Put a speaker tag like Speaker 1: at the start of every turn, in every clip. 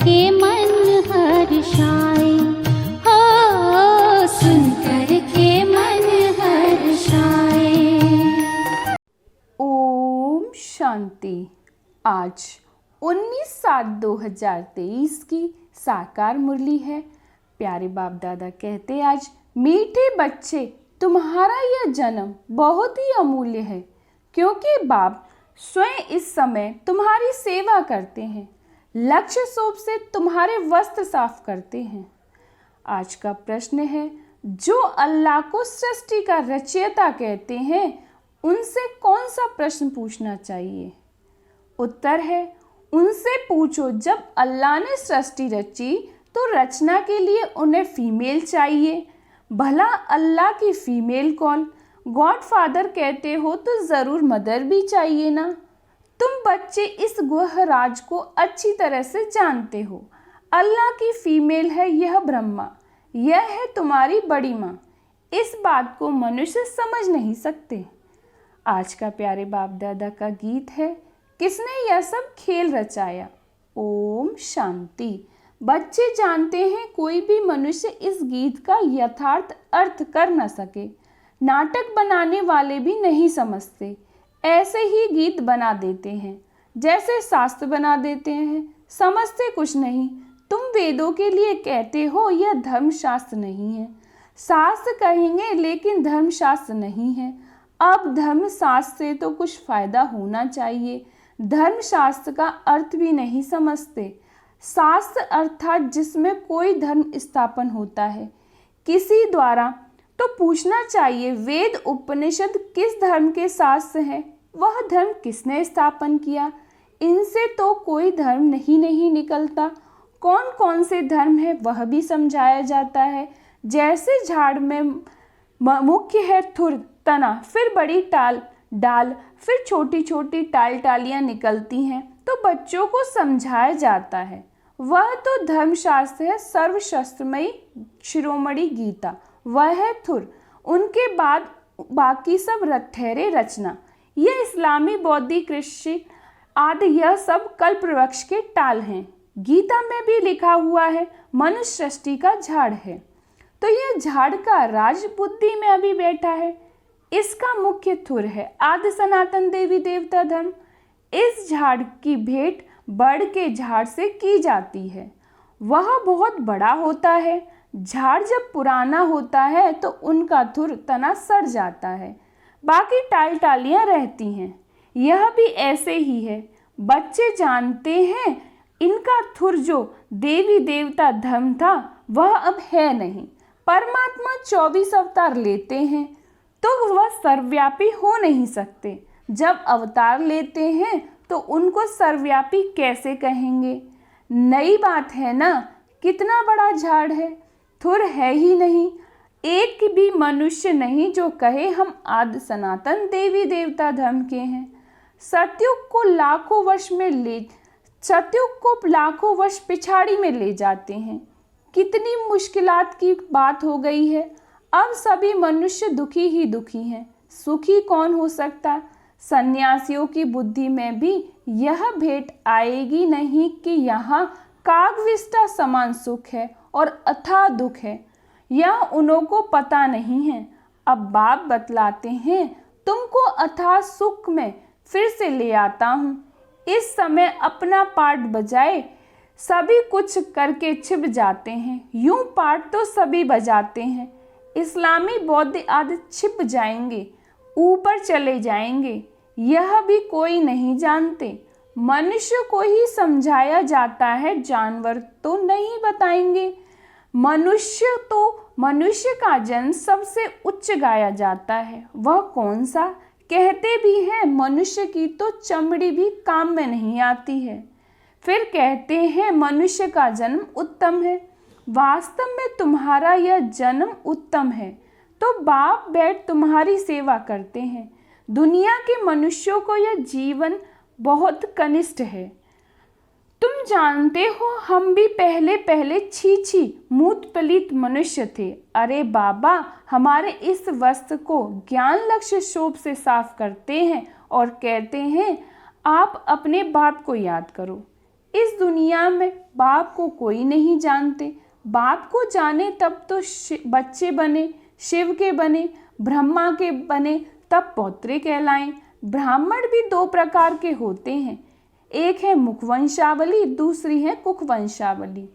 Speaker 1: के मन हर्षाए, हो सुन कर के मन हर्षाए।
Speaker 2: ओम शांति। आज 19/7/2023 की साकार मुरली है। प्यारे बाप दादा कहते आज, मीठे बच्चे तुम्हारा यह जन्म बहुत ही अमूल्य है, क्योंकि बाप स्वयं इस समय तुम्हारी सेवा करते हैं, लक्ष्य सोप से तुम्हारे वस्त्र साफ करते हैं। आज का प्रश्न है, जो अल्लाह को सृष्टि का रचयिता कहते हैं, उनसे कौन सा प्रश्न पूछना चाहिए? उत्तर है, उनसे पूछो, जब अल्लाह ने सृष्टि रची तो रचना के लिए उन्हें फीमेल चाहिए, भला अल्लाह की फीमेल कौन? गॉडफादर कहते हो तो ज़रूर मदर भी चाहिए ना। तुम बच्चे इस गुह राज को अच्छी तरह से जानते हो। अल्लाह की फीमेल है यह ब्रह्मा, यह है तुम्हारी बड़ी माँ। इस बात को मनुष्य समझ नहीं सकते। आज का प्यारे बाप दादा का गीत है, किसने यह सब खेल रचाया। ओम शांति। बच्चे जानते हैं कोई भी मनुष्य इस गीत का यथार्थ अर्थ कर न सके। नाटक बनाने वाले भी नहीं समझते, ऐसे ही गीत बना देते हैं जैसे शास्त्र बना देते हैं, समझते कुछ नहीं। तुम वेदों के लिए कहते हो यह धर्मशास्त्र नहीं है। शास्त्र कहेंगे लेकिन धर्मशास्त्र नहीं है। अब धर्मशास्त्र से तो कुछ फायदा होना चाहिए। धर्मशास्त्र का अर्थ भी नहीं समझते। शास्त्र अर्थात जिसमें कोई धर्म स्थापन होता है किसी द्वारा, तो पूछना चाहिए वेद उपनिषद किस धर्म के शास्त्र हैं, वह धर्म किसने स्थापन किया। इनसे तो कोई धर्म नहीं निकलता। कौन कौन से धर्म है वह भी समझाया जाता है। जैसे झाड़ में मुख्य है थुर, तना, फिर बड़ी डाल, फिर छोटी छोटी टालियां निकलती हैं, तो बच्चों को समझाया जाता है। वह तो धर्मशास्त्र है, सर्वशास्त्रमयी शिरोमणि गीता, वह है थुर। उनके बाद बाकी सब ठहरे रचना। यह इस्लामी, बौद्धिक, कृषि आदि यह सब कल्प वृक्ष के टाल हैं। गीता में भी लिखा हुआ है मनुष्य सृष्टि का झाड़ है, तो यह झाड़ का राज बुद्धि में अभी बैठा है। इसका मुख्य थुर है आदि सनातन देवी देवता धर्म। इस झाड़ की भेंट बड़ के झाड़ से की जाती है, वह बहुत बड़ा होता है। झाड़ जब पुराना होता है तो उनका थुर तना सड़ जाता है, बाकी टालियां रहती हैं। यह भी ऐसे ही है। बच्चे जानते हैं इनका थुर जो देवी देवता धर्म था वह अब है नहीं। परमात्मा 24 अवतार लेते हैं तो वह सर्वव्यापी हो नहीं सकते। जब अवतार लेते हैं तो उनको सर्वव्यापी कैसे कहेंगे? नई बात है ना। कितना बड़ा झाड़ है, थुर है ही नहीं। एक भी मनुष्य नहीं जो कहे हम आदि सनातन देवी देवता धर्म के हैं। सतयुग को लाखों वर्ष पिछाड़ी में ले जाते हैं। कितनी मुश्किलात की बात हो गई है। अब सभी मनुष्य दुखी ही दुखी हैं, सुखी कौन हो सकता? सन्यासियों की बुद्धि में भी यह भेंट आएगी नहीं कि यहाँ कागविष्टा समान सुख है और अथाह दुख है। यह उन्हों को पता नहीं है। अब बाप बतलाते हैं, तुमको अथाह सुख में फिर से ले आता हूँ। इस समय अपना पाठ बजाए सभी कुछ करके छिप जाते हैं। यूं पाठ तो सभी बजाते हैं, इस्लामी बौद्ध आदि छिप जाएंगे, ऊपर चले जाएंगे। यह भी कोई नहीं जानते। मनुष्य को ही समझाया जाता है, जानवर तो नहीं बताएंगे। मनुष्य का जन्म सबसे उच्च गाया जाता है, वह कौन सा? कहते भी हैं मनुष्य की तो चमड़ी भी काम में नहीं आती है। फिर कहते हैं मनुष्य का जन्म उत्तम है। वास्तव में तुम्हारा यह जन्म उत्तम है, तो बाप बैठ तुम्हारी सेवा करते हैं। दुनिया के मनुष्यों को यह जीवन बहुत कनिष्ठ है। तुम जानते हो हम भी पहले छी मूत पलित मनुष्य थे। अरे बाबा, हमारे इस वस्त्र को ज्ञान लक्ष्य शोभ से साफ करते हैं और कहते हैं आप अपने बाप को याद करो। इस दुनिया में बाप को कोई नहीं जानते। बाप को जाने तब तो बच्चे बने, शिव के बने, ब्रह्मा के बने, तब पौत्रे कहलाएं। ब्राह्मण भी दो प्रकार के होते हैं, एक है मुखवंशावली, दूसरी है कुखवंशावली।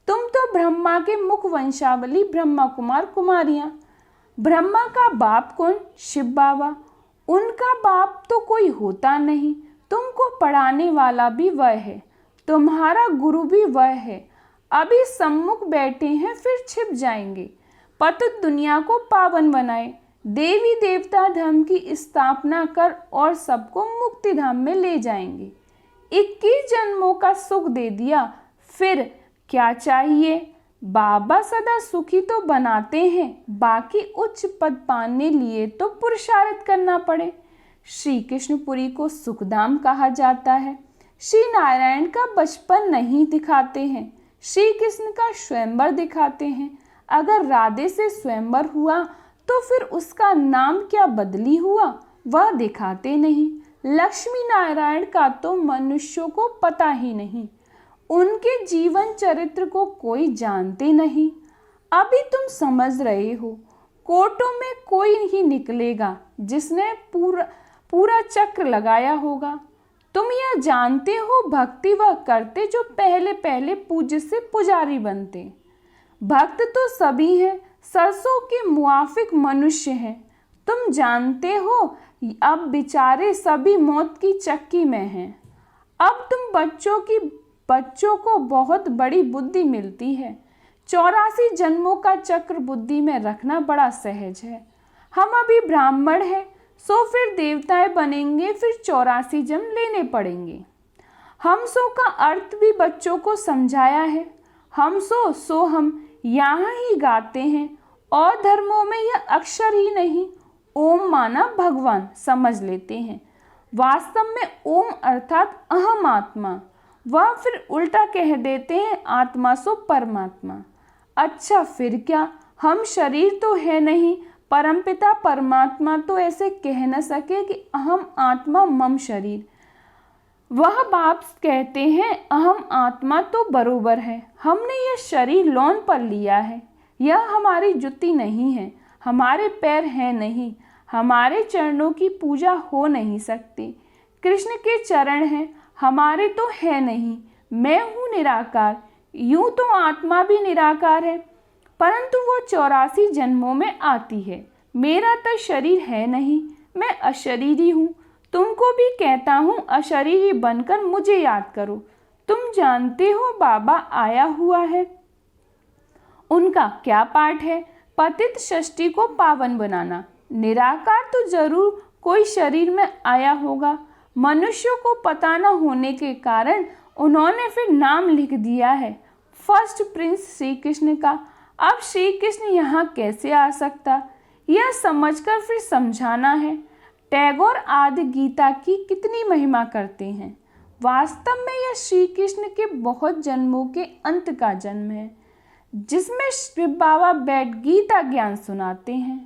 Speaker 2: तुम तो ब्रह्मा के मुखवंशावली ब्रह्मा कुमार कुमारियां। ब्रह्मा का बाप कौन? शिव बाबा। उनका बाप तो कोई होता नहीं। तुमको पढ़ाने वाला भी वह है, तुम्हारा गुरु भी वह है। अभी सम्मुख बैठे हैं, फिर छिप जाएंगे। पतित दुनिया को पावन बनाए, देवी देवता धर्म की स्थापना कर और सबको मुक्ति धाम में ले जाएंगे। 21 जन्मों का सुख दे दिया, फिर क्या चाहिए? बाबा सदा सुखी तो बनाते हैं, बाकी उच्च पद पाने लिए तो पुरुषार्थ करना पड़े। श्री कृष्णपुरी को सुखधाम कहा जाता है। श्री नारायण का बचपन नहीं दिखाते हैं, श्री कृष्ण का स्वयंवर दिखाते हैं। अगर राधे से स्वयंवर हुआ तो फिर उसका नाम क्या बदली हुआ, वह दिखाते नहीं। लक्ष्मी नारायण का तो मनुष्यों को पता ही नहीं, उनके जीवन चरित्र को कोई जानते नहीं। अभी तुम समझ रहे हो, कोर्टों में कोई ही निकलेगा जिसने पूरा चक्र लगाया होगा। तुम यह जानते हो, भक्ति वह करते जो पहले पहले पूज्य से पुजारी बनते। भक्त तो सभी हैं, सरसों के मुआफिक मनुष्य हैं। तुम जानते हो, अब बेचारे सभी मौत की चक्की में हैं। अब तुम बच्चों को बहुत बड़ी बुद्धि मिलती है। 84 जन्मों का चक्र बुद्धि में रखना बड़ा सहज है। हम अभी ब्राह्मण हैं, सो फिर देवताएं बनेंगे, फिर 84 जन्म लेने पड़ेंगे। हम सो का अर्थ भी बच्चों को समझाया है। हम सो हम यहाँ ही गाते हैं, और धर्मों में यह अक्षर ही नहीं, ओम माना भगवान समझ लेते हैं। वास्तव में ओम अर्थात अहम आत्मा, वह फिर उल्टा कह देते हैं आत्मा सो परमात्मा। अच्छा फिर क्या, हम शरीर तो है नहीं, परमपिता परमात्मा तो ऐसे कह न सके कि अहम आत्मा मम शरीर। वह बाप कहते हैं अहम आत्मा तो बरोबर है, हमने यह शरीर लोन पर लिया है। यह हमारी जुत्ती नहीं है, हमारे पैर हैं नहीं, हमारे चरणों की पूजा हो नहीं सकती। कृष्ण के चरण हैं, हमारे तो है नहीं। मैं हूँ निराकार, यूं तो आत्मा भी निराकार है, परंतु वो 84 जन्मों में आती है। मेरा तो शरीर है नहीं, मैं अशरीरी हूँ। तुमको भी कहता हूँ, अशरीरी बनकर मुझे याद करो। तुम जानते हो बाबा आया हुआ है, उनका क्या पाठ है? पतित षष्ठी को पावन बनाना। निराकार तो जरूर कोई शरीर में आया होगा, मनुष्यों को पता न होने के कारण उन्होंने फिर नाम लिख दिया है फर्स्ट प्रिंस श्री कृष्ण का। अब श्री कृष्ण यहाँ कैसे आ सकता, यह समझकर फिर समझाना है। टैगोर आदि गीता की कितनी महिमा करते हैं। वास्तव में यह श्री कृष्ण के बहुत जन्मों के अंत का जन्म है, जिसमें शिव बाबा बैठ गीता ज्ञान सुनाते हैं।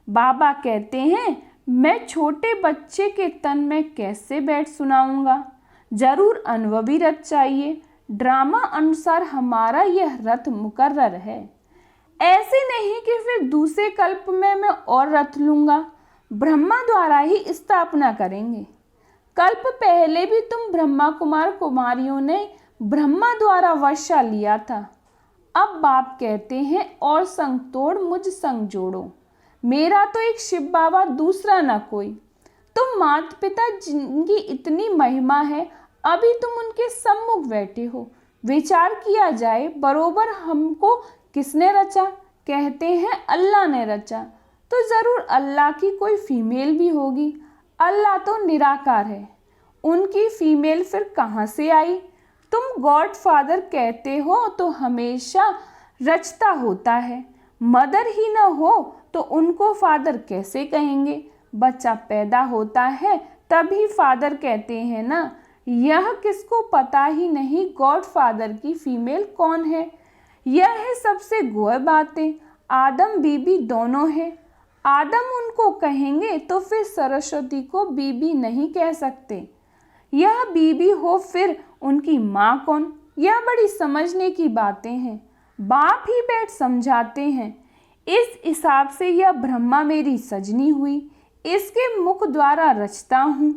Speaker 2: बाबा कहते हैं, मैं छोटे बच्चे के तन में कैसे बैठ सुनाऊंगा, जरूर अनुभवी रथ चाहिए। ड्रामा अनुसार हमारा यह रथ मुकर्रर है, ऐसे नहीं कि फिर दूसरे कल्प में मैं और रथ लूंगा। ब्रह्मा द्वारा ही स्थापना करेंगे। कल्प पहले भी तुम ब्रह्मा कुमार कुमारियों ने ब्रह्मा द्वारा वर्षा लिया था। अब बाप कहते हैं, और संग तोड़ मुझ संग जोड़ो। मेरा तो एक शिव बाबा, दूसरा न कोई। तुम माता पिता जिनकी इतनी महिमा है, अभी तुम उनके सम्मुख बैठे हो। विचार किया जाए, बरोबर हमको किसने रचा? कहते हैं अल्लाह ने रचा, तो ज़रूर अल्लाह की कोई फीमेल भी होगी। अल्लाह तो निराकार है, उनकी फीमेल फिर कहाँ से आई? तुम गॉड फादर कहते हो तो हमेशा रचता होता है। मदर ही न हो तो उनको फादर कैसे कहेंगे? बच्चा पैदा होता है तभी फादर कहते हैं ना। यह किसको पता ही नहीं गॉड फादर की फीमेल कौन है। यह है सबसे गोय बातें। आदम बीबी दोनों हैं। आदम उनको कहेंगे तो फिर सरस्वती को बीबी नहीं कह सकते। यह बीबी हो फिर उनकी माँ कौन? यह बड़ी समझने की बातें हैं। बाप ही बैठ समझाते हैं। इस हिसाब से यह ब्रह्मा मेरी सजनी हुई, इसके मुख द्वारा रचता हूँ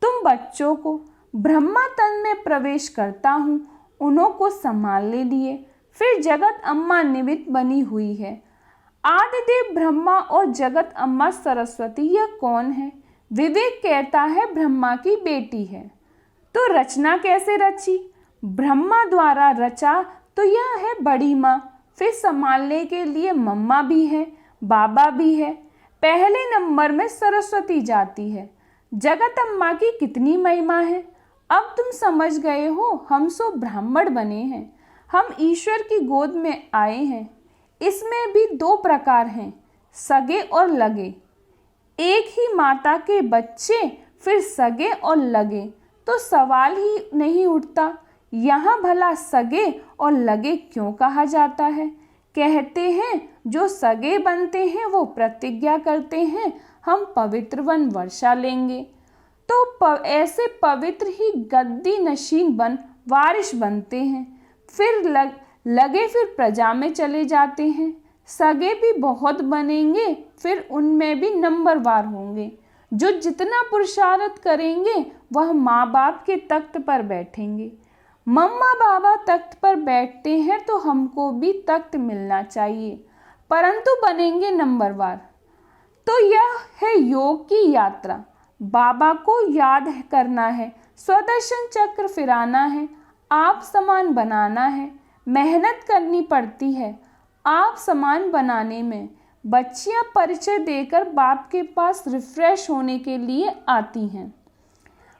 Speaker 2: तुम बच्चों को। ब्रह्मा तन में प्रवेश करता हूँ, उन्हों को संभालने लिए। फिर जगत अम्मा निमित्त बनी हुई है। आदिदेव ब्रह्मा और जगत अम्मा सरस्वती, यह कौन है? विवेक कहता है ब्रह्मा की बेटी है। तो रचना कैसे रची? ब्रह्मा द्वारा रचा तो यह है बड़ी माँ। फिर संभालने के लिए मम्मा भी है, बाबा भी है। पहले नंबर में सरस्वती जाती है। जगत अम्मा की कितनी महिमा है। अब तुम समझ गए हो। हम सो ब्राह्मण बने हैं, हम ईश्वर की गोद में आए हैं। इसमें भी दो प्रकार हैं, सगे और लगे। एक ही माता के बच्चे, फिर सगे और लगे, तो सवाल ही नहीं उठता यहाँ भला सगे और लगे क्यों कहा जाता है। कहते हैं जो सगे बनते हैं वो प्रतिज्ञा करते हैं हम पवित्र वन वर्षा लेंगे, तो ऐसे पवित्र ही गद्दी नशीन बन वारिश बनते हैं। फिर लगे फिर प्रजा में चले जाते हैं। सगे भी बहुत बनेंगे, फिर उनमें भी नंबरवार होंगे। जो जितना पुरुषार्थ करेंगे वह माँ बाप के तख्त पर बैठेंगे। मम्मा बाबा तख्त पर बैठते हैं तो हमको भी तख्त मिलना चाहिए, परंतु बनेंगे नंबरवार। तो यह है योग की यात्रा। बाबा को याद करना है, स्वदर्शन चक्र फिराना है, आप समान बनाना है। मेहनत करनी पड़ती है आप समान बनाने में। बच्चियां परिचय देकर बाप के पास रिफ्रेश होने के लिए आती हैं।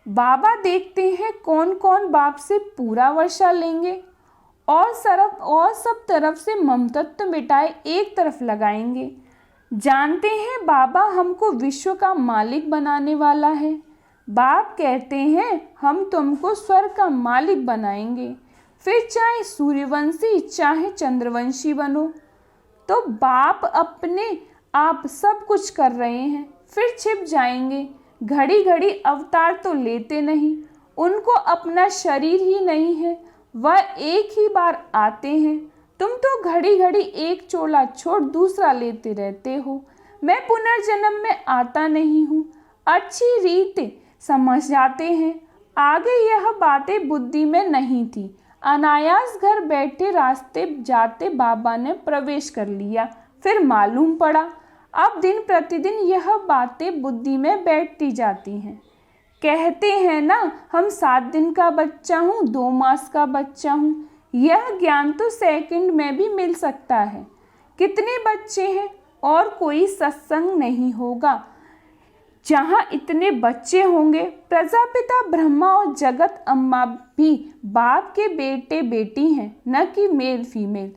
Speaker 2: बाबा देखते हैं कौन कौन बाप से पूरा वर्षा लेंगे और सब तरफ से ममतत्व मिटाए एक तरफ लगाएंगे। जानते हैं बाबा हमको विश्व का मालिक बनाने वाला है। बाप कहते हैं हम तुमको स्वर्ग का मालिक बनाएंगे, फिर चाहे सूर्यवंशी चाहे चंद्रवंशी बनो। तो बाप अपने आप सब कुछ कर रहे हैं, फिर छिप जाएंगे। घड़ी घड़ी अवतार तो लेते नहीं, उनको अपना शरीर ही नहीं है, वह एक ही बार आते हैं। तुम तो घड़ी घड़ी एक चोला छोड़ दूसरा लेते रहते हो। मैं पुनर्जन्म में आता नहीं हूँ, अच्छी रीत समझ जाते हैं। आगे यह बातें बुद्धि में नहीं थी। अनायास घर बैठे रास्ते जाते बाबा ने प्रवेश कर लिया। फिर मालूम पड़ा अब दिन प्रतिदिन यह बातें बुद्धि में बैठती जाती हैं। कहते हैं ना हम 7 दिन का बच्चा हूँ, 2 मास का बच्चा हूँ। यह ज्ञान तो सेकंड में भी मिल सकता है। कितने बच्चे हैं और कोई सत्संग नहीं होगा जहाँ इतने बच्चे होंगे। प्रजापिता ब्रह्मा और जगत अम्मा भी बाप के बेटे बेटी हैं, न कि मेल फीमेल।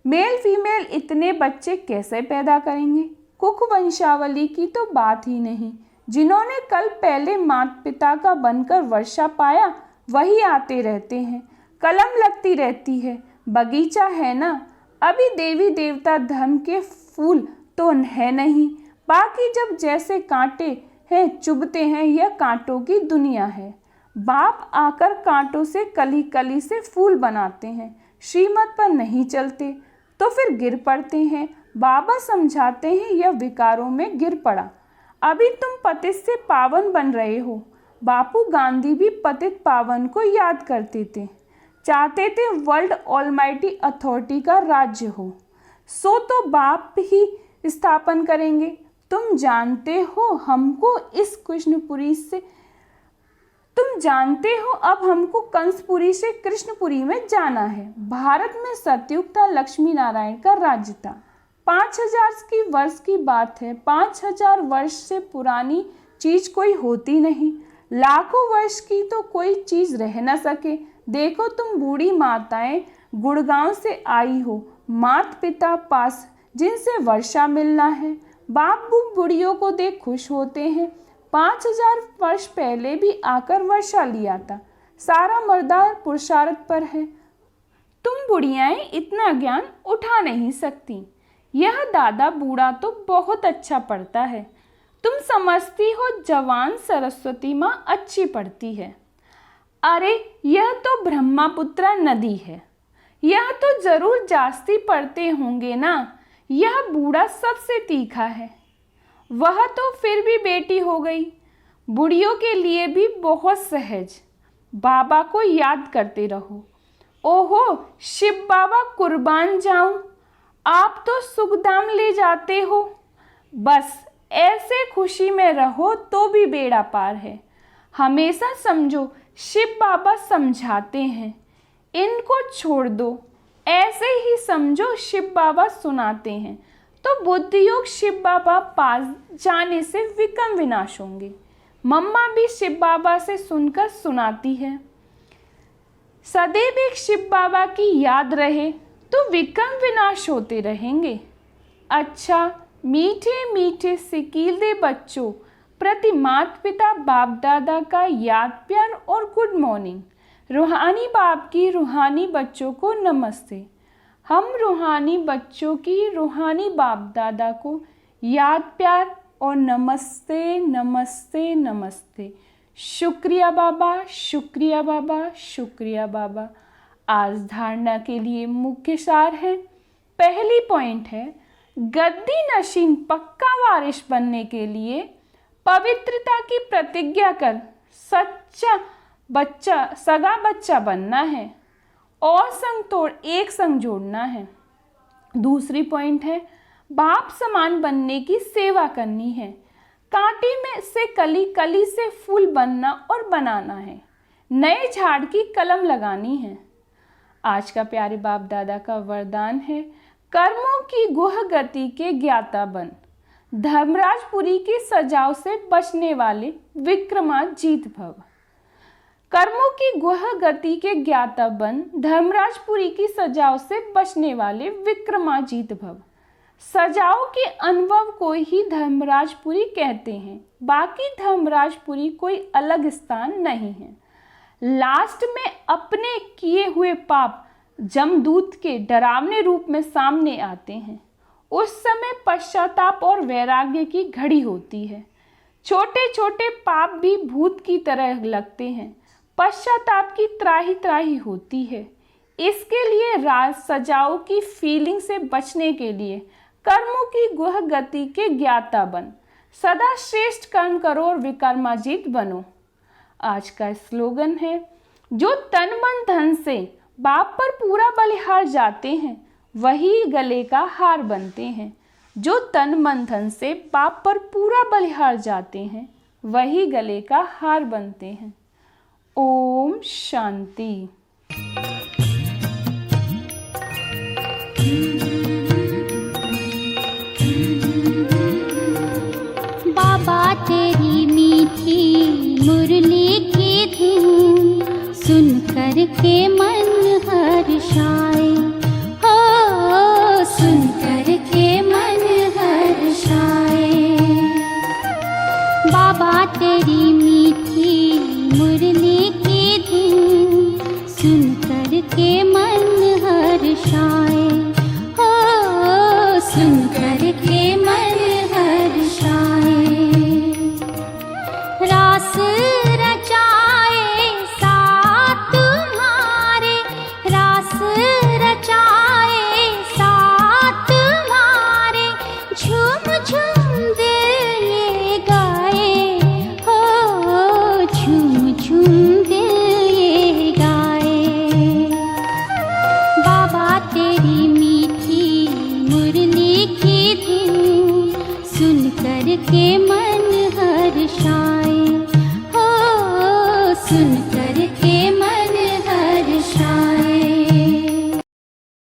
Speaker 2: मेल फीमेल इतने बच्चे कैसे पैदा करेंगे? कुख वंशावली की तो बात ही नहीं। जिन्होंने कल पहले माता पिता का बनकर वर्षा पाया वही आते रहते हैं। कलम लगती रहती है, बगीचा है ना। अभी देवी देवता धर्म के फूल तो है नहीं, बाकी जब जैसे कांटे हैं चुभते हैं। यह कांटों की दुनिया है। बाप आकर कांटों से कली कली से फूल बनाते हैं। श्रीमत पर नहीं चलते तो फिर गिर पड़ते हैं। बाबा समझाते हैं यह विकारों में गिर पड़ा। अभी तुम पतित से पावन बन रहे हो। बापू गांधी भी पतित पावन को याद करते थे, चाहते थे वर्ल्ड ऑलमाइटी अथॉरिटी का राज्य हो। सो तो बाप ही स्थापन करेंगे। तुम जानते हो अब हमको कंसपुरी से कृष्णपुरी में जाना है। भारत में सतयुग था, लक्ष्मी नारायण का राज्य था। 5000 वर्ष की बात है। 5000 वर्ष से पुरानी चीज कोई होती नहीं। लाखों वर्ष की तो कोई चीज रह न सके। देखो तुम बूढ़ी माताएं गुड़गांव से आई हो, माता पिता पास जिनसे वर्षा मिलना है। बाप बुढ़ियों को देख खुश होते हैं। 5000 वर्ष पहले भी आकर वर्षा लिया था। सारा मर्दार पुरुषार्थ पर है। तुम बुढ़ियाएं इतना ज्ञान उठा नहीं सकती। यह दादा बूढ़ा तो बहुत अच्छा पढ़ता है। तुम समझती हो जवान सरस्वती माँ अच्छी पढ़ती है। अरे यह तो ब्रह्मपुत्र नदी है, यह तो जरूर जास्ती पढ़ते होंगे ना। यह बूढ़ा सबसे तीखा है। वह तो फिर भी बेटी हो गई, बुढ़ियों के लिए भी बहुत सहज। बाबा को याद करते रहो। ओहो शिव बाबा, कुर्बान जाऊं, आप तो सुखधाम ले जाते हो। बस ऐसे खुशी में रहो तो भी बेड़ा पार है। हमेशा समझो शिव बाबा समझाते हैं, इनको छोड़ दो। ऐसे ही समझो शिव बाबा सुनाते हैं, तो बुद्धि योग शिव बाबा पास जाने से विकर्म विनाश होंगे। मम्मा भी शिव बाबा से सुनकर सुनाती है। सदैव एक शिव बाबा की याद रहे तो विकर्म विनाश होते रहेंगे। अच्छा मीठे मीठे सिकीले बच्चों प्रति माता पिता बाप दादा का याद प्यार और गुड मॉर्निंग। रूहानी बाप की रूहानी बच्चों को नमस्ते। हम रूहानी बच्चों की रूहानी बाप दादा को याद प्यार और नमस्ते नमस्ते नमस्ते। शुक्रिया बाबा, शुक्रिया बाबा, शुक्रिया बाबा। आज धारणा के लिए मुख्य सार है। पहली पॉइंट है, गद्दी नशीन पक्का वारिश बनने के लिए पवित्रता की प्रतिज्ञा कर सच्चा बच्चा, सगा बच्चा बनना है और संग तोड़ एक संग जोड़ना है। दूसरी पॉइंट है, बाप समान बनने की सेवा करनी है। कांटे में से कली, कली से फूल बनना और बनाना है। नए झाड़ की कलम लगानी है। आज का प्यारे बाप दादा का वरदान है, कर्मों की गुह गति के ज्ञाता बन, धर्मराजपुरी की सजाओ से बचने वाले विक्रमाजीत भव। कर्मों की गुह गति के ज्ञाता बन, धर्मराजपुरी की सजाओ से बचने वाले विक्रमाजीत भव। सजाओ के अनुभव को ही धर्मराजपुरी कहते हैं, बाकी धर्मराजपुरी कोई अलग स्थान नहीं है। लास्ट में अपने किए हुए पाप जमदूत के डरावने रूप में सामने आते हैं। उस समय पश्चाताप और वैराग्य की घड़ी होती है। छोटे छोटे पाप भी भूत की तरह लगते हैं। पश्चाताप की त्राही त्राही होती है। इसके लिए राज सजाओ की फीलिंग से बचने के लिए कर्मों की गुह गति के ज्ञाता बन, सदा श्रेष्ठ कर्म करो और विकर्माजीत बनो। आज का स्लोगन है, जो तन मन धन से बाप पर पूरा बलिहार जाते हैं वही गले का हार बनते हैं। जो तन मन धन से बाप पर पूरा बलिहार जाते हैं वही गले का हार बनते हैं। ओम शांति।
Speaker 1: बाबा तेरी मीठी मुरली की धुन सुन कर के मन हर्षाए, हो सुन कर के मन हर्षाए। बाबा तेरी मीठी मुरली की धुन सुन कर के मन हर्षाए, हो सुन